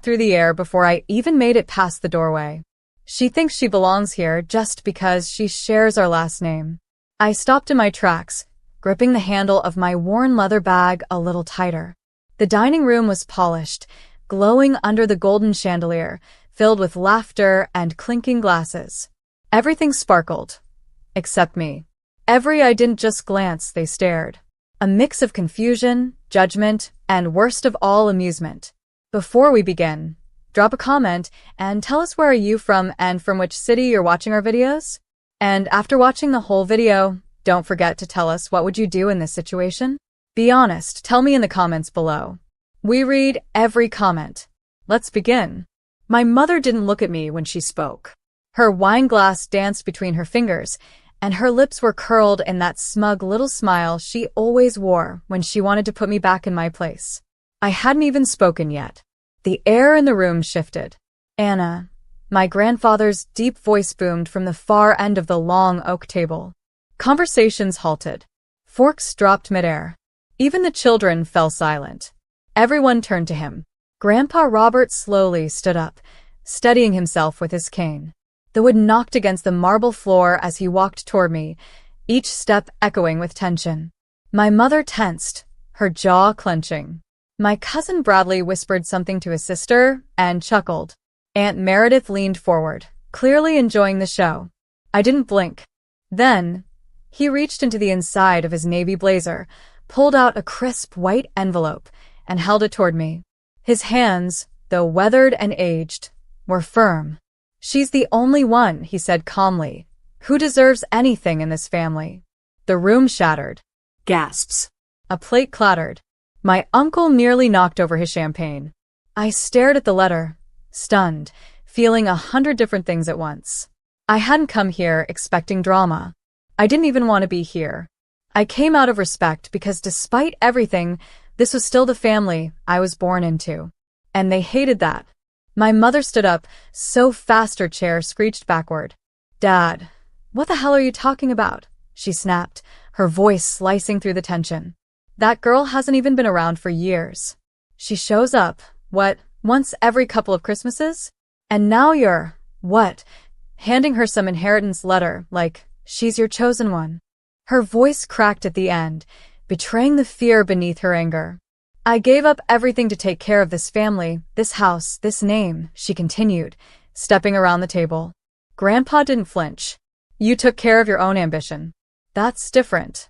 through the air before I even made it past the doorway. She thinks she belongs here just because she shares our last name. I stopped in my tracks, gripping the handle of my worn leather bag a little tighter. The dining room was polished, glowing under the golden chandelier, filled with laughter and clinking glasses. Everything sparkled, except me. Every I didn't just glance, they stared. A mix of confusion, judgment, and worst of all, amusement. Before we begin, drop a comment and tell us where are you from and from which city you're watching our videos? And after watching the whole video, don't forget to tell us what would you do in this situation? Be honest, tell me in the comments below. We read every comment. Let's begin. My mother didn't look at me when she spoke. Her wine glass danced between her fingers, and her lips were curled in that smug little smile she always wore when she wanted to put me back in my place. I hadn't even spoken yet. The air in the room shifted. Anna, my grandfather's deep voice boomed from the far end of the long oak table. Conversations halted. Forks dropped midair. Even the children fell silent. Everyone turned to him. Grandpa Robert slowly stood up, steadying himself with his cane. The wood knocked against the marble floor as he walked toward me, each step echoing with tension. My mother tensed, her jaw clenching. My cousin Bradley whispered something to his sister and chuckled. Aunt Meredith leaned forward, clearly enjoying the show. I didn't blink. Then, he reached into the inside of his navy blazer, pulled out a crisp white envelope, and held it toward me. His hands, though weathered and aged, were firm. She's the only one, he said calmly, who deserves anything in this family. The room shattered. Gasps. A plate clattered. My uncle nearly knocked over his champagne. I stared at the letter, stunned, feeling 100 different things at once. I hadn't come here expecting drama. I didn't even want to be here. I came out of respect because despite everything, this was still the family I was born into. And they hated that. My mother stood up, so fast her chair screeched backward. Dad, what the hell are you talking about? She snapped, her voice slicing through the tension. That girl hasn't even been around for years. She shows up, once every couple of Christmases? And now you're, handing her some inheritance letter, like she's your chosen one. Her voice cracked at the end, betraying the fear beneath her anger. I gave up everything to take care of this family, this house, this name, she continued, stepping around the table. Grandpa didn't flinch. You took care of your own ambition. That's different.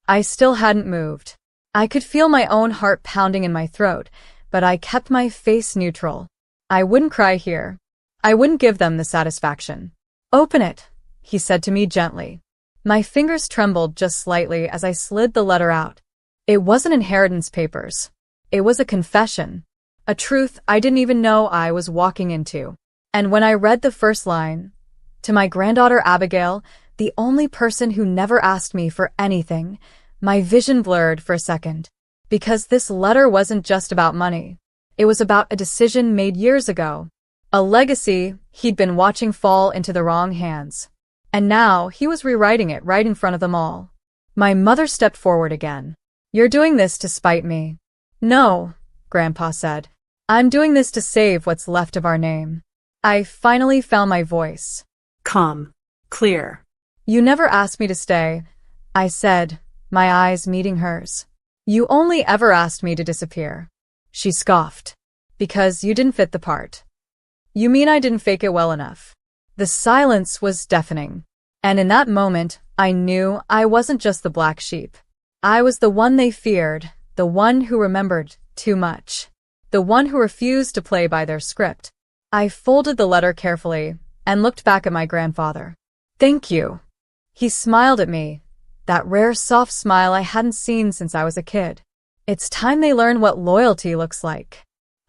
I still hadn't moved. I could feel my own heart pounding in my throat, but I kept my face neutral. I wouldn't cry here. I wouldn't give them the satisfaction. Open it, he said to me gently. My fingers trembled just slightly as I slid the letter out. It wasn't inheritance papers. It was a confession. A truth I didn't even know I was walking into. And when I read the first line, to my granddaughter Abigail, the only person who never asked me for anything, my vision blurred for a second. Because this letter wasn't just about money. It was about a decision made years ago. A legacy he'd been watching fall into the wrong hands. And now he was rewriting it right in front of them all. My mother stepped forward again. You're doing this to spite me. No, Grandpa said. I'm doing this to save what's left of our name. I finally found my voice. Calm. Clear. You never asked me to stay, I said, my eyes meeting hers. You only ever asked me to disappear. She scoffed. Because you didn't fit the part. You mean I didn't fake it well enough? The silence was deafening. And in that moment, I knew I wasn't just the black sheep. I was the one they feared, the one who remembered too much, the one who refused to play by their script. I folded the letter carefully and looked back at my grandfather. Thank you. He smiled at me, that rare soft smile I hadn't seen since I was a kid. It's time they learn what loyalty looks like.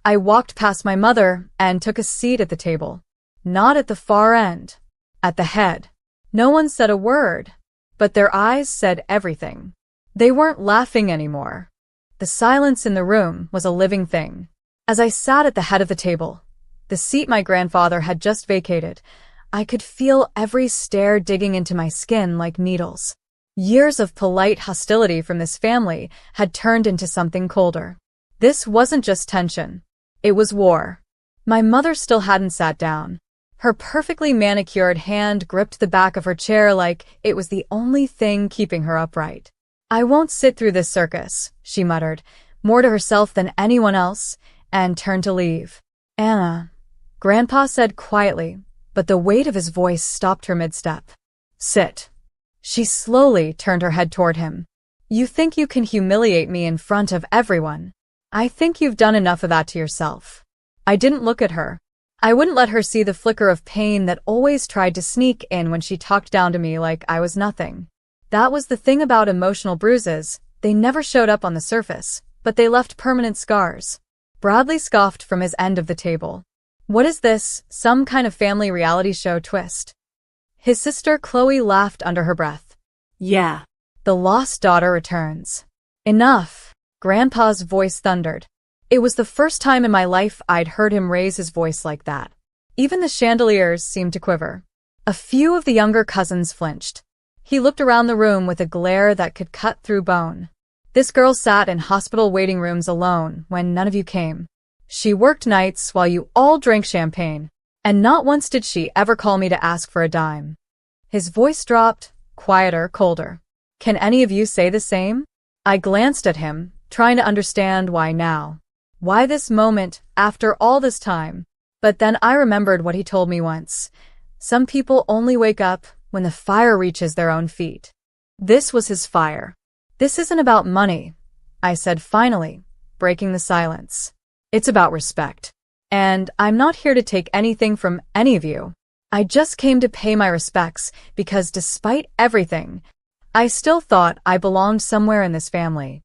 I walked past my mother and took a seat at the table. Not at the far end. At the head. No one said a word, but their eyes said everything. They weren't laughing anymore. The silence in the room was a living thing. As I sat at the head of the table, the seat my grandfather had just vacated, I could feel every stare digging into my skin like needles. Years of polite hostility from this family had turned into something colder. This wasn't just tension. It was war. My mother still hadn't sat down. Her perfectly manicured hand gripped the back of her chair like it was the only thing keeping her upright. "I won't sit through this circus," she muttered, more to herself than anyone else, and turned to leave. "Anna," Grandpa said quietly, but the weight of his voice stopped her mid-step. "Sit." She slowly turned her head toward him. "You think you can humiliate me in front of everyone? I think you've done enough of that to yourself." I didn't look at her. I wouldn't let her see the flicker of pain that always tried to sneak in when she talked down to me like I was nothing. That was the thing about emotional bruises. They never showed up on the surface, but they left permanent scars. Bradley scoffed from his end of the table. "What is this, some kind of family reality show twist?" His sister Chloe laughed under her breath. Yeah. "The lost daughter returns." "Enough," Grandpa's voice thundered. It was the first time in my life I'd heard him raise his voice like that. Even the chandeliers seemed to quiver. A few of the younger cousins flinched. He looked around the room with a glare that could cut through bone. "This girl sat in hospital waiting rooms alone when none of you came. She worked nights while you all drank champagne, and not once did she ever call me to ask for a dime." His voice dropped, quieter, colder. "Can any of you say the same?" I glanced at him, trying to understand why now. Why this moment, after all this time? But then I remembered what he told me once. Some people only wake up when the fire reaches their own feet. This was his fire. "This isn't about money," I said finally, breaking the silence. "It's about respect. And I'm not here to take anything from any of you. I just came to pay my respects because despite everything, I still thought I belonged somewhere in this family."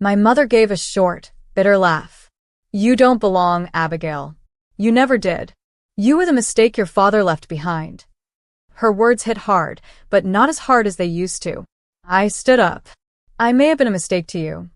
My mother gave a short, bitter laugh. "You don't belong, Abigail. You never did. You were the mistake your father left behind." Her words hit hard, but not as hard as they used to. I stood up. "I may have been a mistake to you,"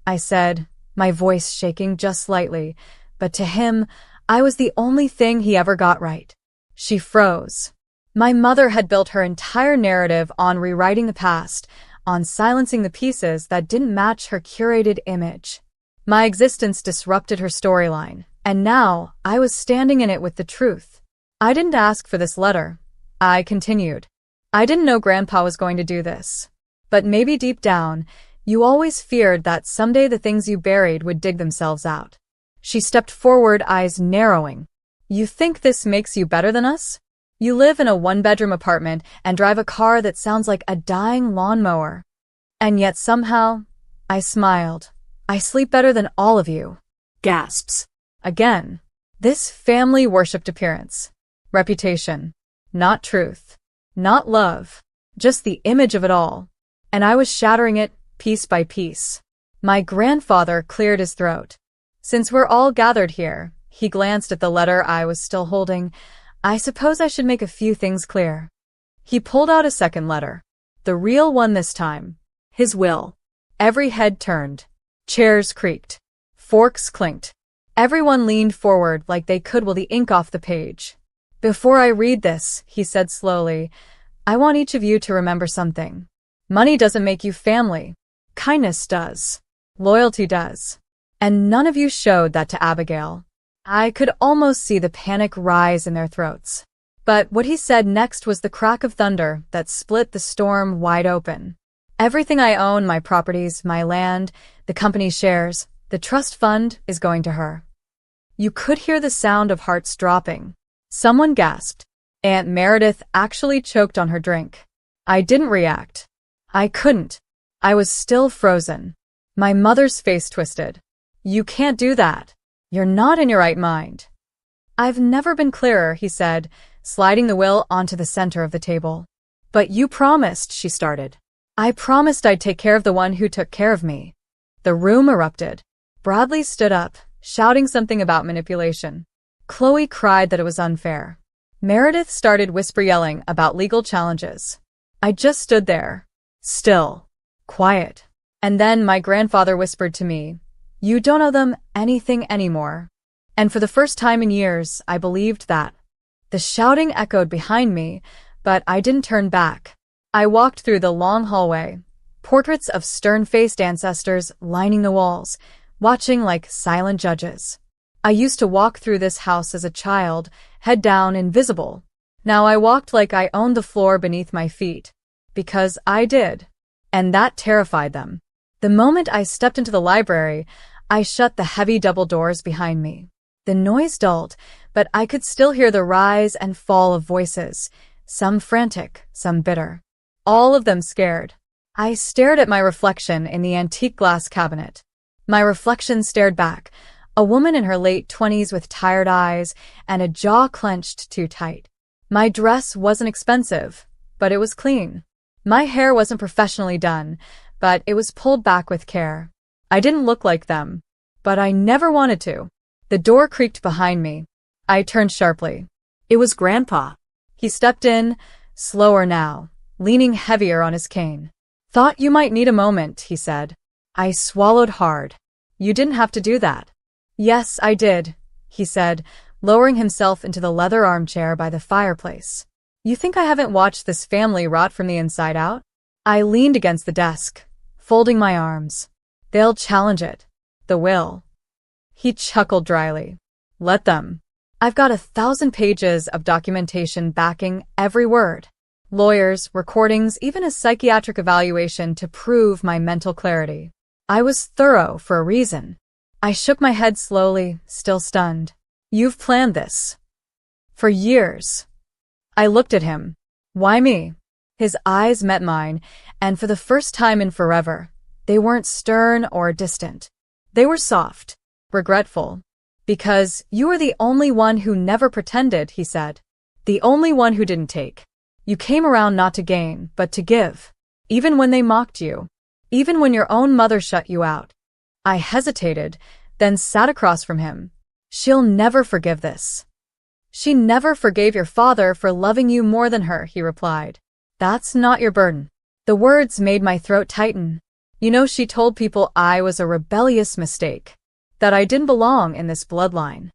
I said, my voice shaking just slightly, but to him, I was the only thing he ever got right. She froze. My mother had built her entire narrative on rewriting the past, on silencing the pieces that didn't match her curated image. My existence disrupted her storyline, and now I was standing in it with the truth. "I didn't ask for this letter," I continued. "I didn't know Grandpa was going to do this. But maybe deep down, you always feared that someday the things you buried would dig themselves out." She stepped forward, eyes narrowing. "You think this makes you better than us? You live in a one-bedroom apartment and drive a car that sounds like a dying lawnmower. And yet somehow," I smiled, "I sleep better than all of you." Gasps. Again. This family worshipped appearance. Reputation. Not truth. Not love. Just the image of it all. And I was shattering it, piece by piece. My grandfather cleared his throat. "Since we're all gathered here," he glanced at the letter I was still holding, "I suppose I should make a few things clear." He pulled out a second letter. The real one this time. His will. Every head turned. Chairs creaked. Forks clinked. Everyone leaned forward like they could will the ink off the page. "Before I read this," he said slowly, "I want each of you to remember something. Money doesn't make you family. Kindness does. Loyalty does. And none of you showed that to Abigail." I could almost see the panic rise in their throats. But what he said next was the crack of thunder that split the storm wide open. "Everything I own, my properties, my land, the company's shares, the trust fund, is going to her." You could hear the sound of hearts dropping. Someone gasped. Aunt Meredith actually choked on her drink. I didn't react. I couldn't. I was still frozen. My mother's face twisted. "You can't do that. You're not in your right mind." "I've never been clearer," he said, sliding the will onto the center of the table. "But you promised," she started. "I promised I'd take care of the one who took care of me." The room erupted. Bradley stood up, shouting something about manipulation. Chloe cried that it was unfair. Meredith started whisper yelling about legal challenges. I just stood there, still, quiet. And then my grandfather whispered to me, "You don't owe them anything anymore." And for the first time in years, I believed that. The shouting echoed behind me, but I didn't turn back. I walked through the long hallway, portraits of stern-faced ancestors lining the walls, watching like silent judges. I used to walk through this house as a child, head down, invisible. Now I walked like I owned the floor beneath my feet. Because I did. And that terrified them. The moment I stepped into the library, I shut the heavy double doors behind me. The noise dulled, but I could still hear the rise and fall of voices, some frantic, some bitter. All of them scared. I stared at my reflection in the antique glass cabinet. My reflection stared back, a woman in her late 20s with tired eyes and a jaw clenched too tight. My dress wasn't expensive, but it was clean. My hair wasn't professionally done, but it was pulled back with care. I didn't look like them, but I never wanted to. The door creaked behind me. I turned sharply. It was Grandpa. He stepped in, slower now, leaning heavier on his cane. Thought you might need a moment, he said. I swallowed hard. You didn't have to do that. Yes, I did, he said, lowering himself into the leather armchair by the fireplace. You think I haven't watched this family rot from the inside out? I leaned against the desk, folding my arms. They'll challenge it. The will. He chuckled dryly. Let them. I've got 1,000 pages of documentation backing every word. Lawyers, recordings, even a psychiatric evaluation to prove my mental clarity. I was thorough for a reason. I shook my head slowly, still stunned. You've planned this. For years. I looked at him. Why me? His eyes met mine, and for the first time in forever, they weren't stern or distant. They were soft, regretful. Because you were the only one who never pretended, he said. The only one who didn't take. You came around not to gain, but to give. Even when they mocked you. Even when your own mother shut you out. I hesitated, then sat across from him. She'll never forgive this. She never forgave your father for loving you more than her, he replied. That's not your burden. The words made my throat tighten. You know, she told people I was a rebellious mistake. That I didn't belong in this bloodline.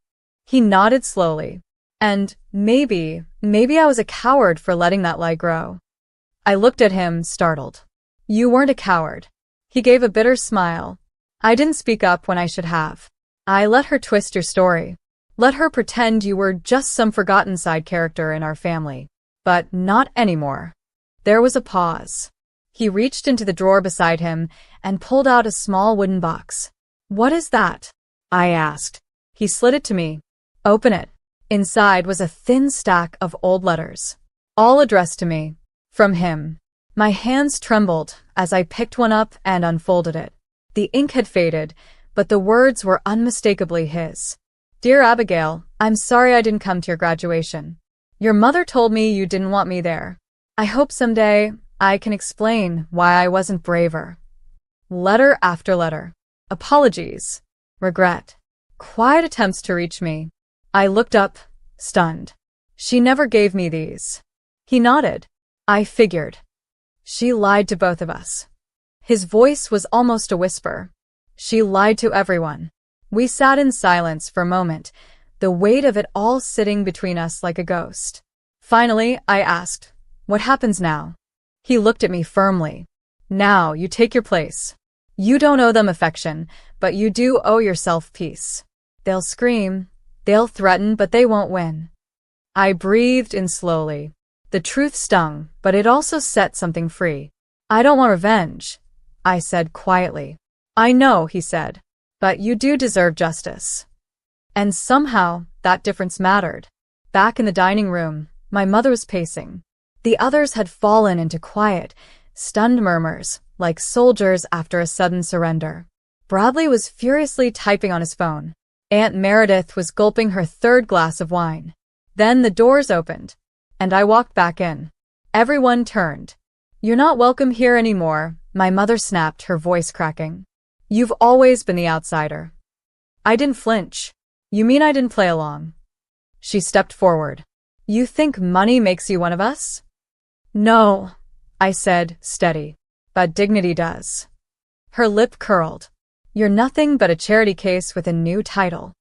He nodded slowly. And maybe I was a coward for letting that lie grow. I looked at him, startled. You weren't a coward. He gave a bitter smile. I didn't speak up when I should have. I let her twist your story. Let her pretend you were just some forgotten side character in our family. But not anymore. There was a pause. He reached into the drawer beside him and pulled out a small wooden box. What is that? I asked. He slid it to me. Open it. Inside was a thin stack of old letters. All addressed to me. From him. My hands trembled as I picked one up and unfolded it. The ink had faded, but the words were unmistakably his. Dear Abigail, I'm sorry I didn't come to your graduation. Your mother told me you didn't want me there. I hope someday I can explain why I wasn't braver. Letter after letter. Apologies. Regret. Quiet attempts to reach me. I looked up, stunned. She never gave me these. He nodded. I figured. She lied to both of us. His voice was almost a whisper. She lied to everyone. We sat in silence for a moment, the weight of it all sitting between us like a ghost. Finally, I asked, what happens now? He looked at me firmly. Now you take your place. You don't owe them affection, but you do owe yourself peace. They'll scream, they'll threaten, but they won't win. I breathed in slowly. The truth stung, but it also set something free. I don't want revenge, I said quietly. I know, he said, but you do deserve justice. And somehow, that difference mattered. Back in the dining room, my mother was pacing. The others had fallen into quiet, stunned murmurs, like soldiers after a sudden surrender. Bradley was furiously typing on his phone. Aunt Meredith was gulping her third glass of wine. Then the doors opened, and I walked back in. Everyone turned. You're not welcome here anymore, my mother snapped, her voice cracking. You've always been the outsider. I didn't flinch. You mean I didn't play along? She stepped forward. You think money makes you one of us? No, I said, steady. But dignity does. Her lip curled. You're nothing but a charity case with a new title.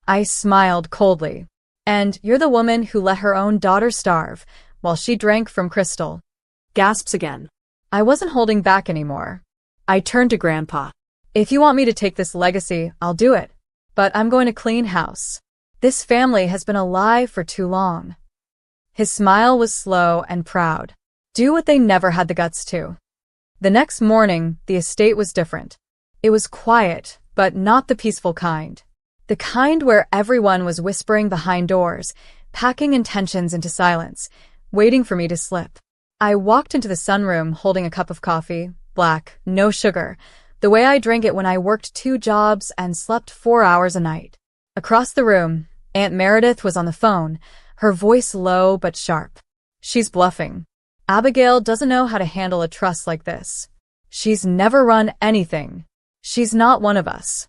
I smiled coldly. And you're the woman who let her own daughter starve while she drank from crystal. Gasps again. I wasn't holding back anymore. I turned to Grandpa. If you want me to take this legacy, I'll do it. but I'm going to clean house. This family has been alive for too long. His smile was slow and proud. Do what they never had the guts to. The next morning, the estate was different. It was quiet, but not the peaceful kind. The kind where everyone was whispering behind doors, packing intentions into silence, waiting for me to slip. I walked into the sunroom holding a cup of coffee, black, no sugar, the way I drank it when I worked 2 jobs and slept 4 hours a night. Across the room, Aunt Meredith was on the phone, her voice low but sharp. She's bluffing. Abigail doesn't know how to handle a trust like this. She's never run anything. She's not one of us.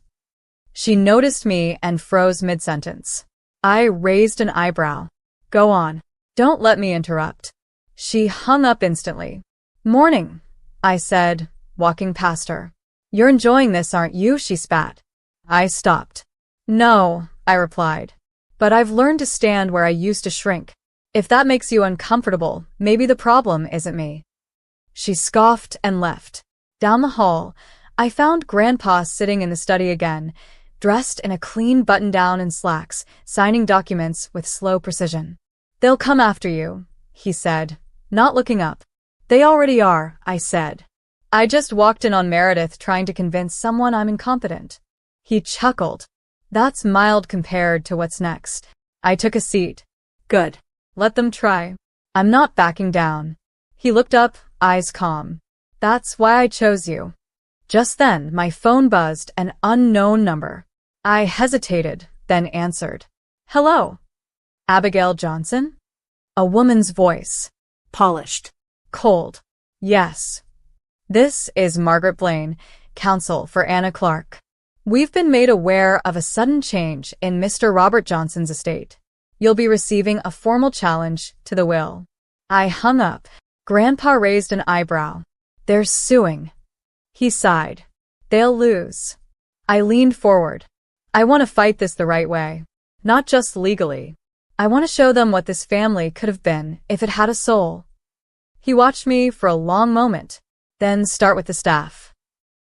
She noticed me and froze mid-sentence. I raised an eyebrow. Go on. Don't let me interrupt. She hung up instantly. Morning, I said, walking past her. You're enjoying this, aren't you? She spat. I stopped. No, I replied. But I've learned to stand where I used to shrink. If that makes you uncomfortable, maybe the problem isn't me. She scoffed and left. Down the hall, I found Grandpa sitting in the study again, dressed in a clean button-down and slacks, signing documents with slow precision. They'll come after you, he said, not looking up. They already are, I said. I just walked in on Meredith trying to convince someone I'm incompetent. He chuckled. That's mild compared to what's next. I took a seat. Good. Let them try. I'm not backing down. He looked up, eyes calm. That's why I chose you. Just then, my phone buzzed, an unknown number. I hesitated, then answered. Hello. Abigail Johnson? A woman's voice. Polished. Cold. Yes. This is Margaret Blaine, counsel for Anna Clark. We've been made aware of a sudden change in Mr. Robert Johnson's estate. You'll be receiving a formal challenge to the will. I hung up. Grandpa raised an eyebrow. They're suing. He sighed. They'll lose. I leaned forward. I want to fight this the right way. Not just legally. I want to show them what this family could have been if it had a soul. He watched me for a long moment, then start with the staff.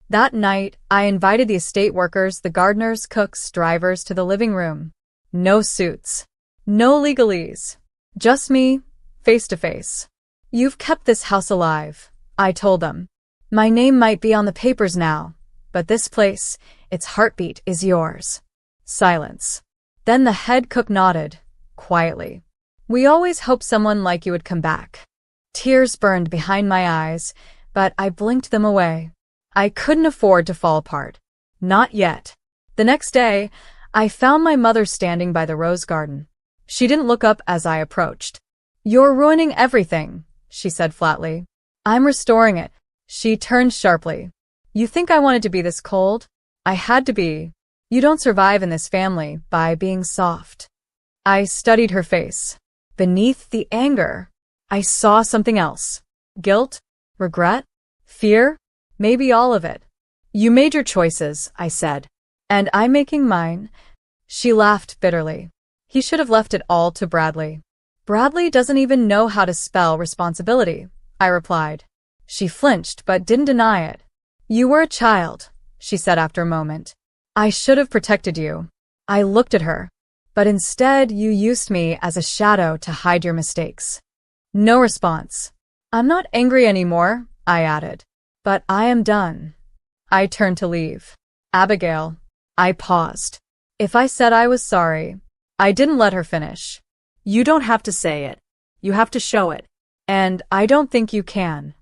That night, I invited the estate workers, the gardeners, cooks, drivers to the living room. No suits. No legalese. Just me, face to face. You've kept this house alive, I told them. My name might be on the papers now, but this place, its heartbeat is yours. Silence. Then the head cook nodded, quietly. We always hoped someone like you would come back. Tears burned behind my eyes, but I blinked them away. I couldn't afford to fall apart. Not yet. The next day, I found my mother standing by the rose garden. She didn't look up as I approached. You're ruining everything, she said flatly. I'm restoring it. She turned sharply. You think I wanted to be this cold? I had to be. You don't survive in this family by being soft. I studied her face. Beneath the anger, I saw something else. Guilt? Regret? Fear? Maybe all of it. You made your choices, I said. And I'm making mine. She laughed bitterly. He should have left it all to Bradley. Bradley doesn't even know how to spell responsibility, I replied. She flinched but didn't deny it. You were a child, she said after a moment. I should have protected you. I looked at her. But instead you used me as a shadow to hide your mistakes. No response. I'm not angry anymore, I added. But I am done. I turned to leave. Abigail. I paused. If I said I was sorry, I didn't let her finish. You don't have to say it. You have to show it. And I don't think you can.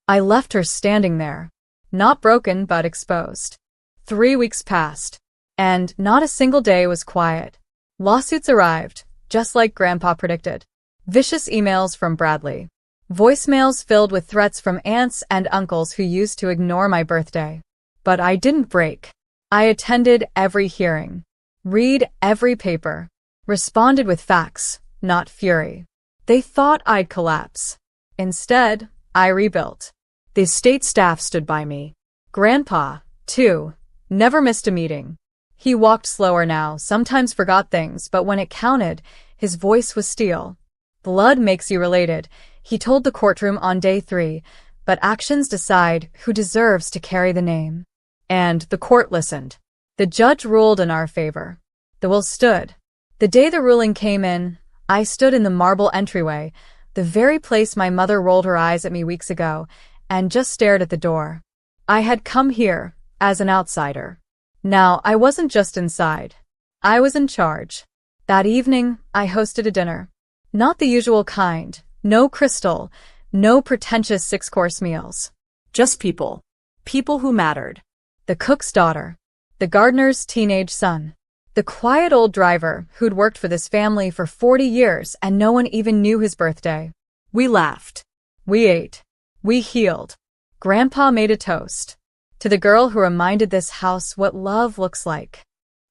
I left her standing there. Not broken but exposed. 3 weeks passed. And not a single day was quiet. Lawsuits arrived, just like Grandpa predicted. Vicious emails from Bradley. Voicemails filled with threats from aunts and uncles who used to ignore my birthday. But I didn't break. I attended every hearing. Read every paper. Responded with facts, not fury. They thought I'd collapse. Instead, I rebuilt. The estate staff stood by me. Grandpa, too, never missed a meeting. He walked slower now, sometimes forgot things, but when it counted, his voice was steel. Blood makes you related, he told the courtroom on day 3, but actions decide who deserves to carry the name. And the court listened. The judge ruled in our favor. The will stood. The day the ruling came in, I stood in the marble entryway, the very place my mother rolled her eyes at me weeks ago, and just stared at the door. I had come here as an outsider. Now, I wasn't just inside. I was in charge. That evening, I hosted a dinner. Not the usual kind, no crystal, no pretentious six-course meals. Just people. People who mattered. The cook's daughter. The gardener's teenage son. The quiet old driver who'd worked for this family for 40 years and no one even knew his birthday. We laughed. We ate. We healed. Grandpa made a toast. To the girl who reminded this house what love looks like.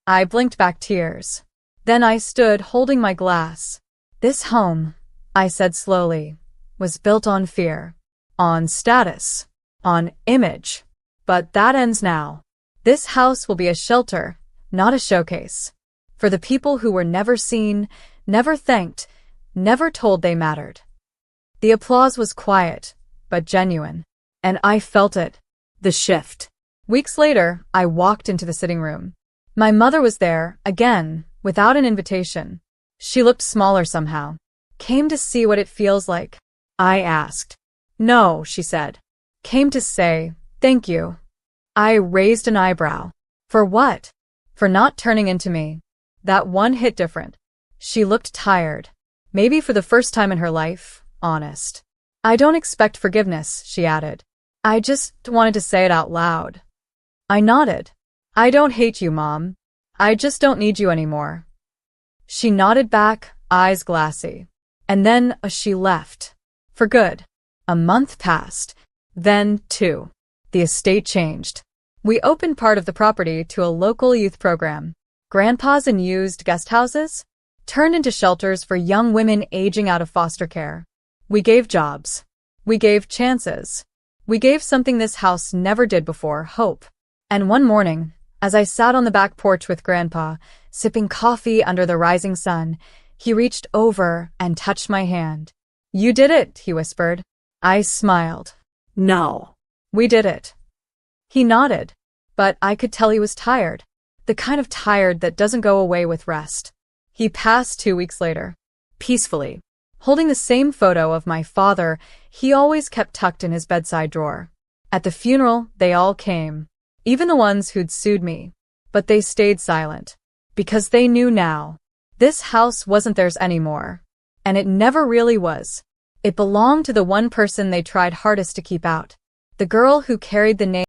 I blinked back tears. Then I stood holding my glass. This home, I said slowly, was built on fear, on status, on image. But that ends now. This house will be a shelter, not a showcase. For the people who were never seen, never thanked, never told they mattered. The applause was quiet, but genuine. And I felt it. The shift. Weeks later, I walked into the sitting room. My mother was there, again, without an invitation. She looked smaller somehow. Came to see what it feels like? I asked. No, she said. Came to say, thank you. I raised an eyebrow. For what? For not turning into me. That one hit different. She looked tired. Maybe for the first time in her life, honest. I don't expect forgiveness, she added. I just wanted to say it out loud. I nodded. I don't hate you, Mom. I just don't need you anymore. She nodded back, eyes glassy. And then she left. For good. A month passed. Then 2. The estate changed. We opened part of the property to a local youth program. Grandpas and used guest houses turned into shelters for young women aging out of foster care. We gave jobs. We gave chances. We gave something this house never did before, hope. And one morning, as I sat on the back porch with Grandpa, sipping coffee under the rising sun, he reached over and touched my hand. You did it, he whispered. I smiled. No. We did it. He nodded, but I could tell he was tired. The kind of tired that doesn't go away with rest. He passed 2 weeks later. Peacefully. Holding the same photo of my father he always kept tucked in his bedside drawer. At the funeral, they all came. Even the ones who'd sued me. But they stayed silent. Because they knew now. This house wasn't theirs anymore. And it never really was. It belonged to the one person they tried hardest to keep out. The girl who carried the name